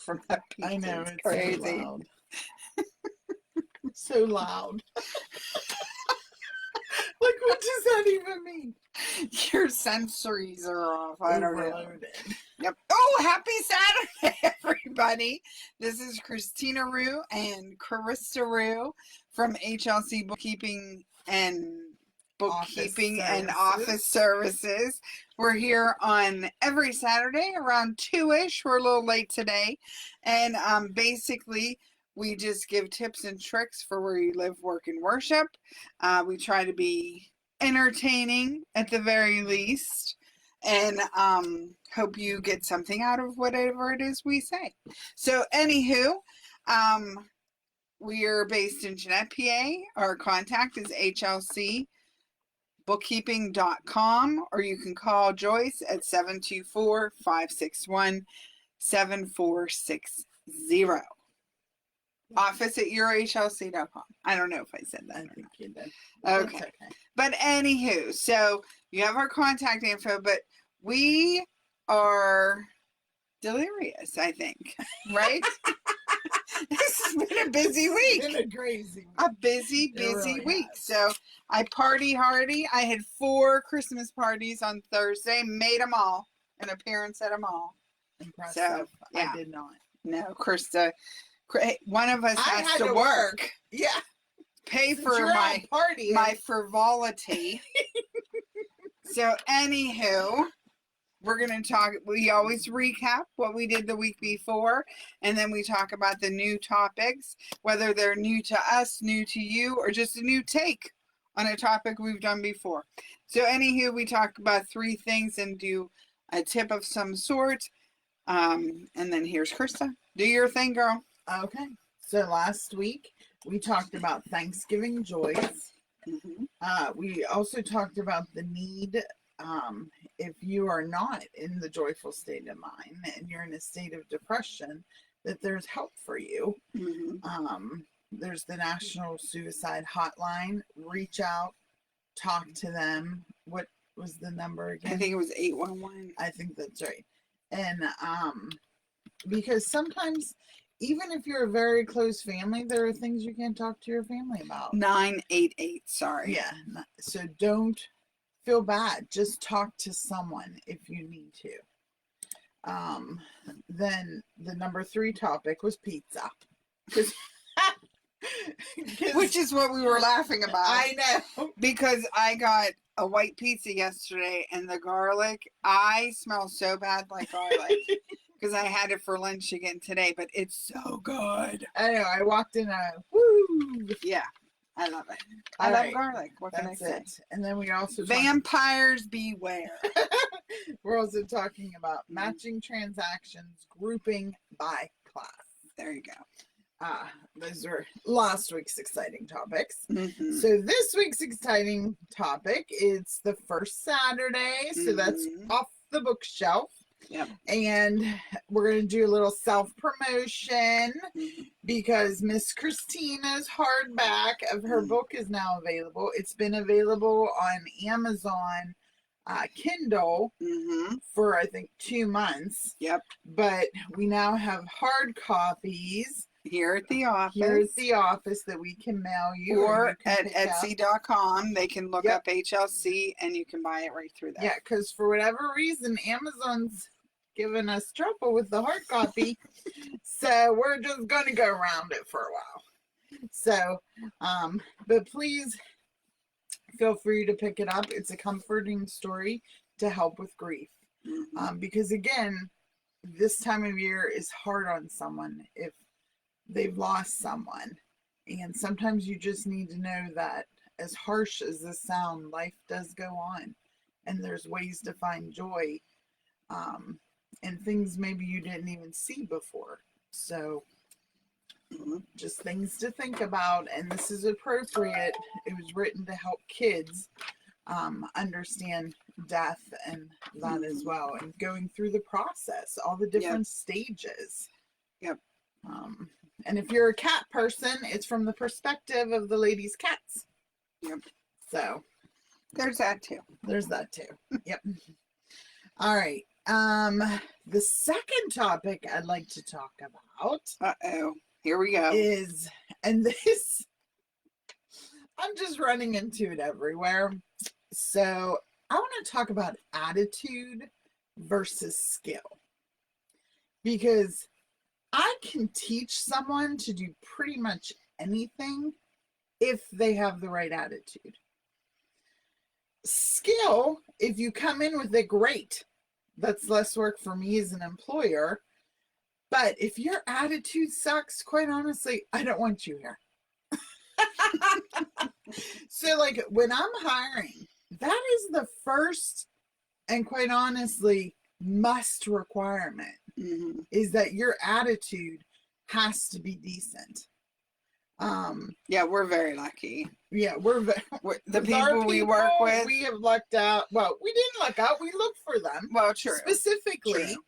from that pizza. I know, it's it's crazy. so loud. So loud. Like, what does that even mean? Your sensories are off. I don't know. Overloaded. Yep. Oh, happy Saturday, everybody. This is Kristina Rugh and Kristina Rugh from HLC Bookkeeping and Office Services. We're here on every Saturday around 2-ish. We're a little late today. And basically, we just give tips and tricks for where you live, work, and worship. We try to be entertaining at the very least. And hope you get something out of whatever it is we say. So, anywho, we are based in Jeanette, PA. Our contact is hlcbookkeeping.com, or you can call Joyce at 724-561-7460. Office at yourhlc.com. I don't know if I said that. I think you did. Okay. But anywho, so you have our contact info, but we are delirious, I think. Right? This has been a busy week. It's been a crazy week. A busy really week. has. So I party hardy. I had 4 Christmas parties on Thursday. Made them all. An appearance at them all. Impressive. So, yeah. I did not. No, Krista. One of us has had to work. Yeah. Pay Since for you're out partying. my frivolity. So, anywho, we're going to talk. We always recap what we did the week before, and then we talk about the new topics, whether they're new to us, new to you, or just a new take on a topic we've done before. So, anywho, we talk about 3 things and do a tip of some sort. And then here's Krista. Do your thing, girl. Okay. So last week we talked about Thanksgiving joys. Mm-hmm. We also talked about the need, if you are not in the joyful state of mind and you're in a state of depression, that there's help for you. Mm-hmm. There's the National Suicide Hotline. Reach out, talk to them. What was the number again? I think it was 811. I think that's right. And because sometimes, even if you're a very close family, there are things you can't talk to your family about. 988, sorry. Yeah. So don't feel bad. Just talk to someone if you need to. Then the number 3 topic was pizza. Which is what we were laughing about. I know. Because I got a white pizza yesterday and the garlic, I smell so bad like garlic. Because I had it for lunch again today, but it's so good. I know. I walked in woo. Yeah, I love it. I love garlic. What can I say? And then we also vampires beware. We're also talking about matching transactions, grouping by class. There you go. Those were last week's exciting topics. Mm-hmm. So this week's exciting topic is the first Saturday. So that's off the bookshelf. Yep. And we're going to do a little self-promotion because Miss Kristina's hardback of her book is now available. It's been available on Amazon Kindle for, I think, 2 months. Yep. But we now have hard copies here at the office. That we can mail you. Or at Etsy.com. They can look up HLC and you can buy it right through there. Yeah, because for whatever reason, Amazon's giving us trouble with the hard copy. So we're just going to go around it for a while. So, but please feel free to pick it up. It's a comforting story to help with grief. Because again, this time of year is hard on someone if they've lost someone. And sometimes you just need to know that as harsh as this sounds, life does go on. And there's ways to find joy. And things maybe you didn't even see before. So just things to think about. And this is appropriate. It was written to help kids understand death and that as well. And going through the process, all the different stages. Yep. And if you're a cat person, it's from the perspective of the lady's cats. Yep. So there's that too. Yep. All right. The second topic I'd like to talk about Uh-oh. Here we go. is, and this, I'm just running into it everywhere. So I want to talk about attitude versus skill. Because I can teach someone to do pretty much anything if they have the right attitude. Skill, if you come in with it, great. That's less work for me as an employer. But if your attitude sucks, quite honestly, I don't want you here. So, like, when I'm hiring, that is the first and quite honestly must requirement, is that your attitude has to be decent. Yeah, we're very lucky. Yeah, The people we work with. We have lucked out. Well, we didn't luck out. We looked for them. Well, true. Specifically True.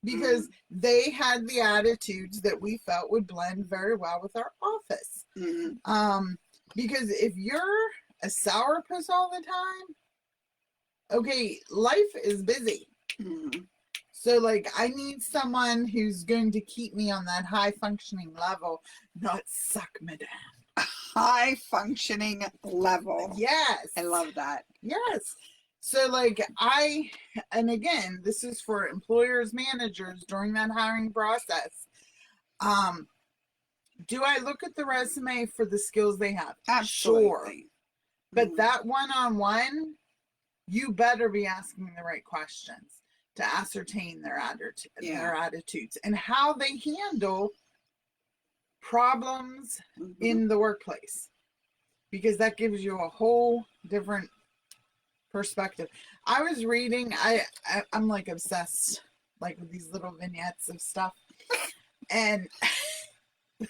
because they had the attitudes that we felt would blend very well with our office. Because if you're a sourpuss all the time, okay, life is busy. So, like, I need someone who's going to keep me on that high functioning level, not suck me down. High functioning level. Yes. I love that. Yes. So, like, and again, this is for employers, managers during that hiring process. Do I look at the resume for the skills they have? Absolutely. Sure. But that one-on-one, you better be asking the right questions to ascertain their attitudes and how they handle problems in the workplace, because that gives you a whole different perspective. I was reading, I'm like obsessed like with these little vignettes of stuff, and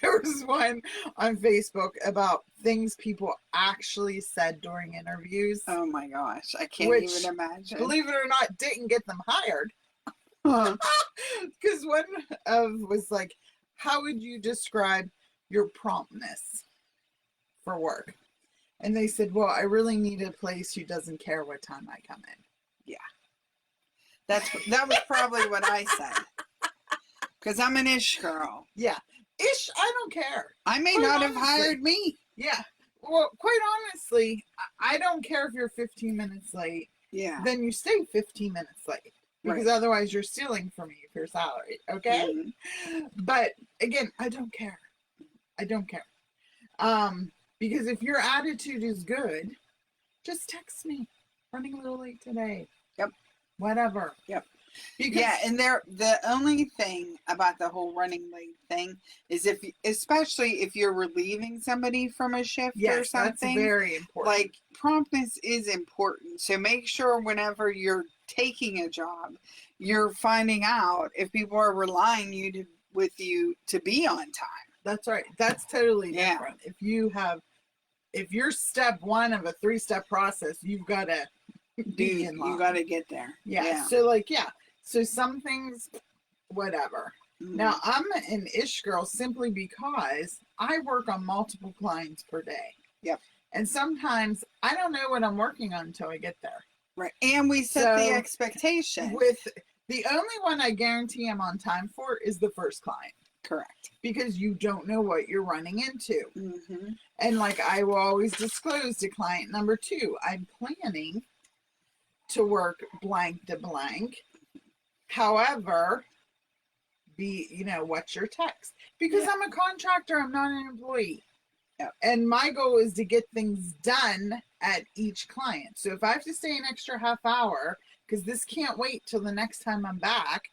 there was one on Facebook about things people actually said during interviews. Oh my gosh, I can't even imagine. Believe it or not, didn't get them hired. Because one was like, how would you describe your promptness for work? And they said, well, I really need a place who doesn't care what time I come in. Yeah. That was probably what I said. Because I'm an ish girl. Yeah. Ish, I don't care. I may not have hired me. Yeah. Well, quite honestly, I don't care if you're 15 minutes late. Yeah. Then you stay 15 minutes late. Because otherwise you're stealing from me if you're salaried. Okay? But again, I don't care. I don't care. Because if your attitude is good, just text me. Running a little late today. Yep. Whatever. Yep. Because, and the only thing about the whole running late thing is especially if you're relieving somebody from a shift or something. That's very important. Like, promptness is important. So make sure whenever you're taking a job, you're finding out if people are relying with you to be on time. That's right. That's totally different. If you're step one of a 3-step process, you've got to be in line. You got to get there. Yeah. So, like, so some things, whatever. Now, I'm an ish girl simply because I work on multiple clients per day. Yep. And sometimes I don't know what I'm working on until I get there. Right. And we set the expectation. With the only one I guarantee I'm on time for is the first client. Correct. Because you don't know what you're running into. And like I will always disclose to client number 2, I'm planning to work blank to blank. However, what's your text? Because I'm a contractor, I'm not an employee. Yep. And my goal is to get things done at each client. So if I have to stay an extra half hour, because this can't wait till the next time I'm back.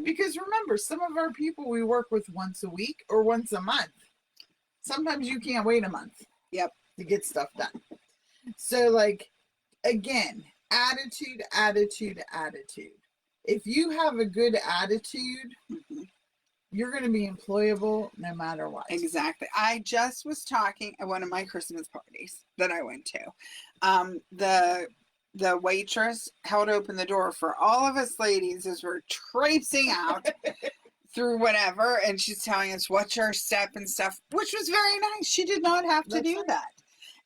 Because remember, some of our people we work with once a week or once a month. Sometimes you can't wait a month. Yep. To get stuff done. So, like, again, attitude. If you have a good attitude, you're going to be employable no matter what. Exactly. I just was talking at one of my Christmas parties that I went to. The waitress held open the door for all of us ladies as we're traipsing out through whatever, and she's telling us what's our step and stuff, which was very nice. She did not have to do that.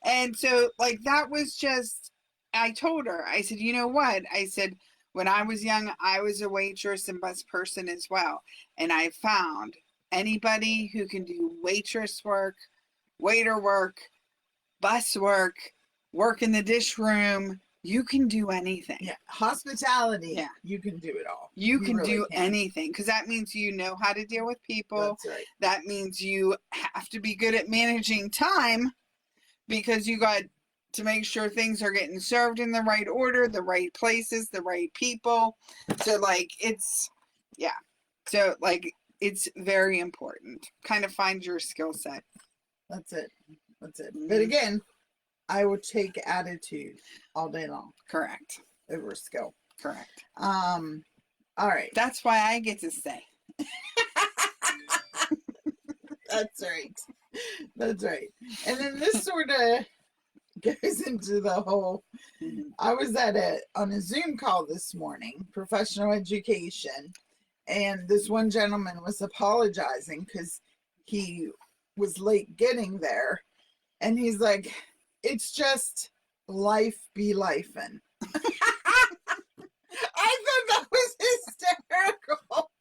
And so, like, that was just, I told her, I said, you know what? I said, When I was young, I was a waitress and bus person as well. And I found anybody who can do waitress work, waiter work, bus work, work in the dish room, you can do anything. Yeah. Hospitality. Yeah. You can do it all. You can really do anything, because that means you know how to deal with people. That's right. That means you have to be good at managing time, because you got to make sure things are getting served in the right order, the right places, the right people. So like it's very important. Kind of find your skill set. That's it. But Mhm. again, I would take attitude all day long Correct. over skill. Correct. All right. That's why I get to stay. That's right. That's right. And then this sort of goes into the whole, I was on a Zoom call this morning, professional education, and this one gentleman was apologizing because he was late getting there, and he's like, it's just life be lifin'. I thought that was hysterical.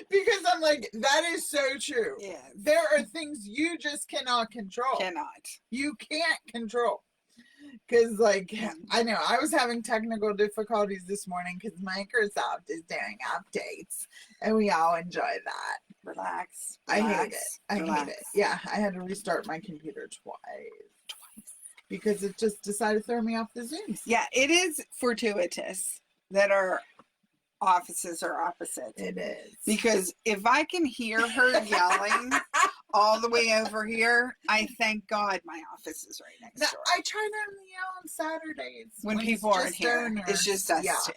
Because I'm like, that is so true. Yeah. There are things you just cannot control. You can't control. Because, like, I know I was having technical difficulties this morning because Microsoft is doing updates, and we all enjoy that. Relax. I hate it. I relax. hate it. Yeah, I had to restart my computer twice. Because it just decided to throw me off the Zooms. Yeah, it is fortuitous that our offices are opposite. It is. Because if I can hear her yelling all the way over here, I thank God my office is right next door. I try not to yell on Saturdays when people aren't here. owners. It's just us two.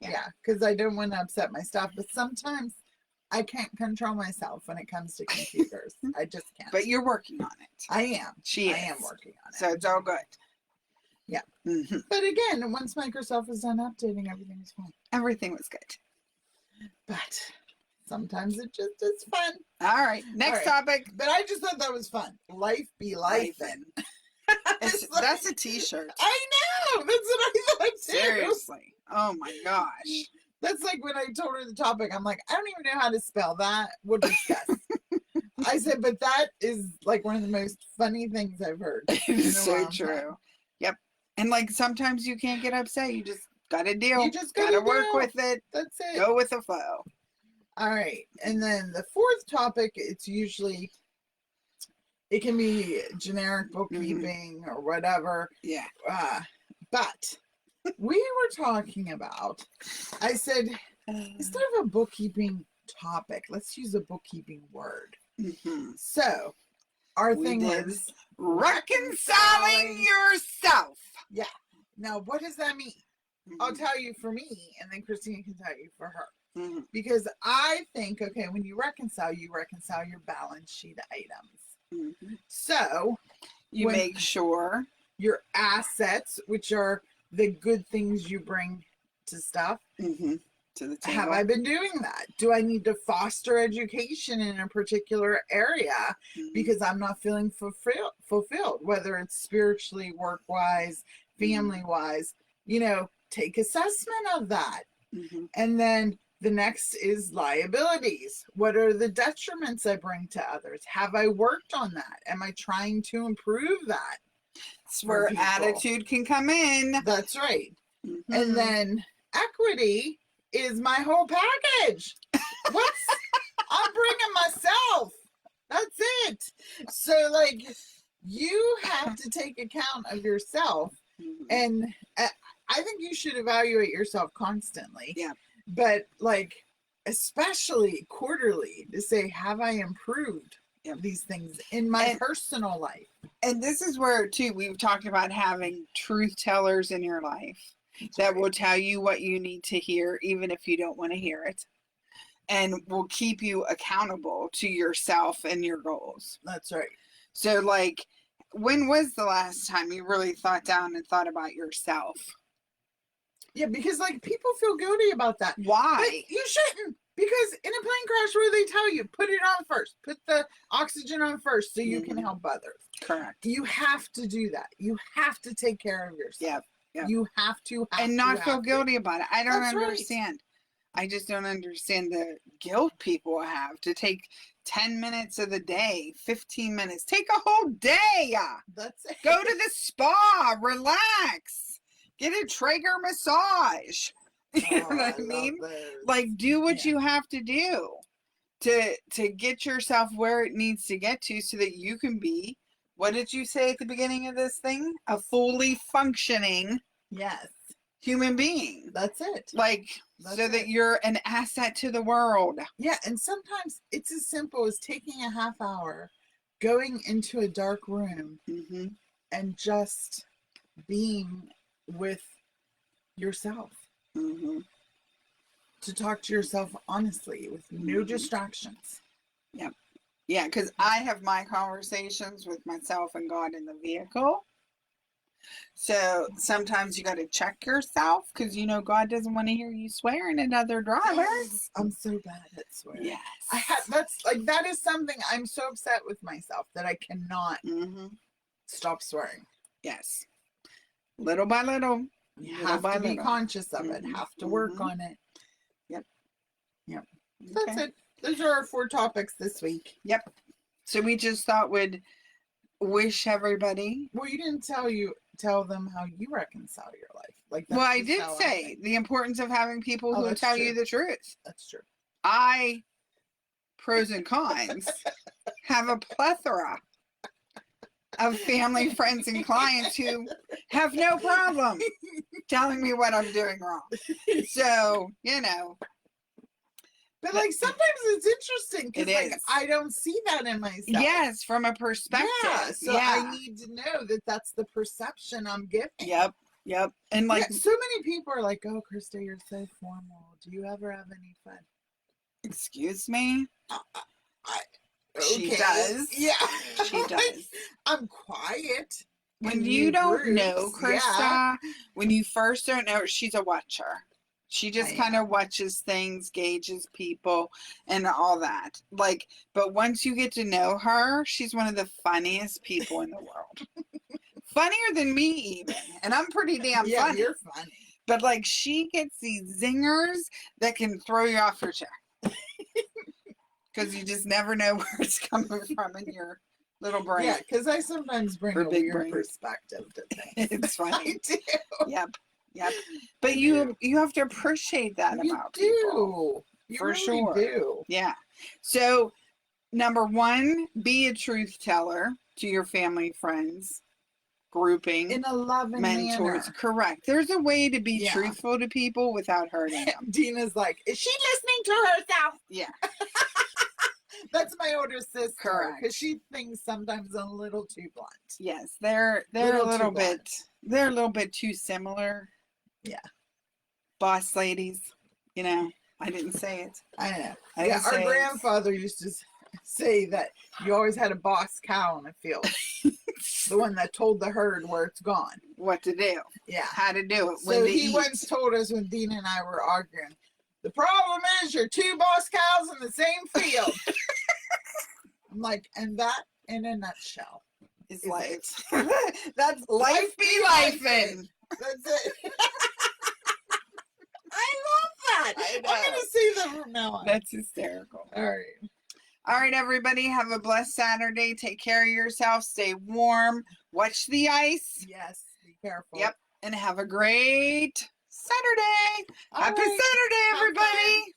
Yeah, because I don't want to upset my staff. But sometimes I can't control myself when it comes to computers. I just can't. But you're working on it. I am. She is. I am working on it. So it's all good. Yeah. Mm-hmm. But again, once Microsoft is done updating, everything is fine. Everything was good. But sometimes it just is fun. All right. Next topic. But I just thought that was fun. Life be lifin'. That's a t-shirt. I know. That's what I thought too. Seriously. Oh my gosh. That's like when I told her the topic, I'm like, I don't even know how to spell that. We'll discuss. I said, but that is like one of the most funny things I've heard. It's so true. Time. Yep. And like sometimes you can't get upset. You just gotta deal. You just gotta work with it. That's it. Go with the flow. All right. And then the fourth topic, it's usually, it can be generic bookkeeping or whatever. Yeah. But we were talking about, I said, instead of a bookkeeping topic, let's use a bookkeeping word. Mm-hmm. So our thing was reconciling yourself. Yeah. Now, what does that mean? Mm-hmm. I'll tell you for me, and then Kristina can tell you for her. Mm-hmm. Because I think, okay, when you reconcile your balance sheet items. Mm-hmm. So you make sure your assets, which are the good things you bring to stuff, mm-hmm. to the table. Have I been doing that? Do I need to foster education in a particular area mm-hmm. because I'm not feeling fulfilled, whether it's spiritually, work-wise, family-wise, take assessment of that. Mm-hmm. And then the next is liabilities. What are the detriments I bring to others? Have I worked on that? Am I trying to improve that? That's where attitude can come in. That's right. Mm-hmm. And then equity is my whole package. I'm bringing myself. That's it. So like you have to take account of yourself. Mm-hmm. And I think you should evaluate yourself constantly. Yeah. But like, especially quarterly to say, have I improved these things in my personal life? And this is where too, we've talked about having truth tellers in your life that will tell you what you need to hear, even if you don't want to hear it, and will keep you accountable to yourself and your goals. That's right. So like, when was the last time you really thought down and thought about yourself? Yeah, because like people feel guilty about that. Why? But you shouldn't. Because in a plane crash where they tell you, put it on first. Put the oxygen on first so you can help others. Correct. You have to do that. You have to take care of yourself. Yep. You have to and not feel guilty about it. I don't That's right. understand. I just don't understand the guilt people have to take 10 minutes of the day, 15 minutes, take a whole day. That's it. Go to the spa, relax, get a Traeger massage. You know what I mean? Like, do what you have to do to get yourself where it needs to get to so that you can be, what did you say at the beginning of this thing? A fully functioning Yes. human being. That's it. Like, so that you're an asset to the world. Yeah, and sometimes it's as simple as taking a half hour, going into a dark room, and just being with yourself. To talk to yourself honestly with no distractions. Yep. Yeah, because I have my conversations with myself and God in the vehicle. So sometimes you got to check yourself because you know God doesn't want to hear you swearing at other drivers. I'm so bad at swearing. Yes. That is something I'm so upset with myself that I cannot stop swearing. Yes. Little by little. You have to be conscious of it. Have to work on it. Yep. That's it. Those are our 4 topics this week. Yep. So we just thought we'd wish everybody. Well, you didn't tell them how you reconcile your life. Like, well, I did say the importance of having people who tell you the truth. That's true. Pros and cons, have a plethora of family, friends, and clients who have no problem telling me what I'm doing wrong. So, you know. But like sometimes it's interesting because like I don't see that in myself. Yes, from a perspective. Yeah, so I need to know that that's the perception I'm giving. Yep. And like so many people are like, "Oh, Krista, you're so formal. Do you ever have any fun?" Excuse me. She does. Yeah, she does. I'm quiet. When you don't know Krista, when you first don't know, she's a watcher. She just kind of watches things, gauges people, and all that. Like, but once you get to know her, she's one of the funniest people in the world. Funnier than me, even. And I'm pretty damn funny. You're funny. But like, she gets these zingers that can throw you off your chair. Because you just never know where it's coming from in your little brain. Yeah, because I sometimes bring a weird perspective to things. It's funny. I do. Yep. But you have to appreciate that about people. You for really sure. do. Yeah. So, number 1, be a truth teller to your family, friends, grouping. In a loving mentors. manner. Correct. There's a way to be truthful to people without hurting them. Dina's like, is she listening to herself? Yeah. That's my older sister. Correct. Because she thinks sometimes a little too blunt. Yes, they're a little bit. They're a little bit too similar. Yeah. Boss ladies. You know, I didn't say it. I know. Our grandfather used to say that you always had a boss cow in the field. The one that told the herd where it's gone. What to do. Yeah. How to do it. So he once told us when Dina and I were arguing, the problem is you're 2 boss cows in the same field. I'm like, and that in a nutshell is life. That's life be lifin'. That's it. I love that. I'm going to say that from now on. That's hysterical. All right. All right, everybody. Have a blessed Saturday. Take care of yourself. Stay warm. Watch the ice. Yes. Be careful. Yep. And have a great Saturday. Happy Saturday, everybody.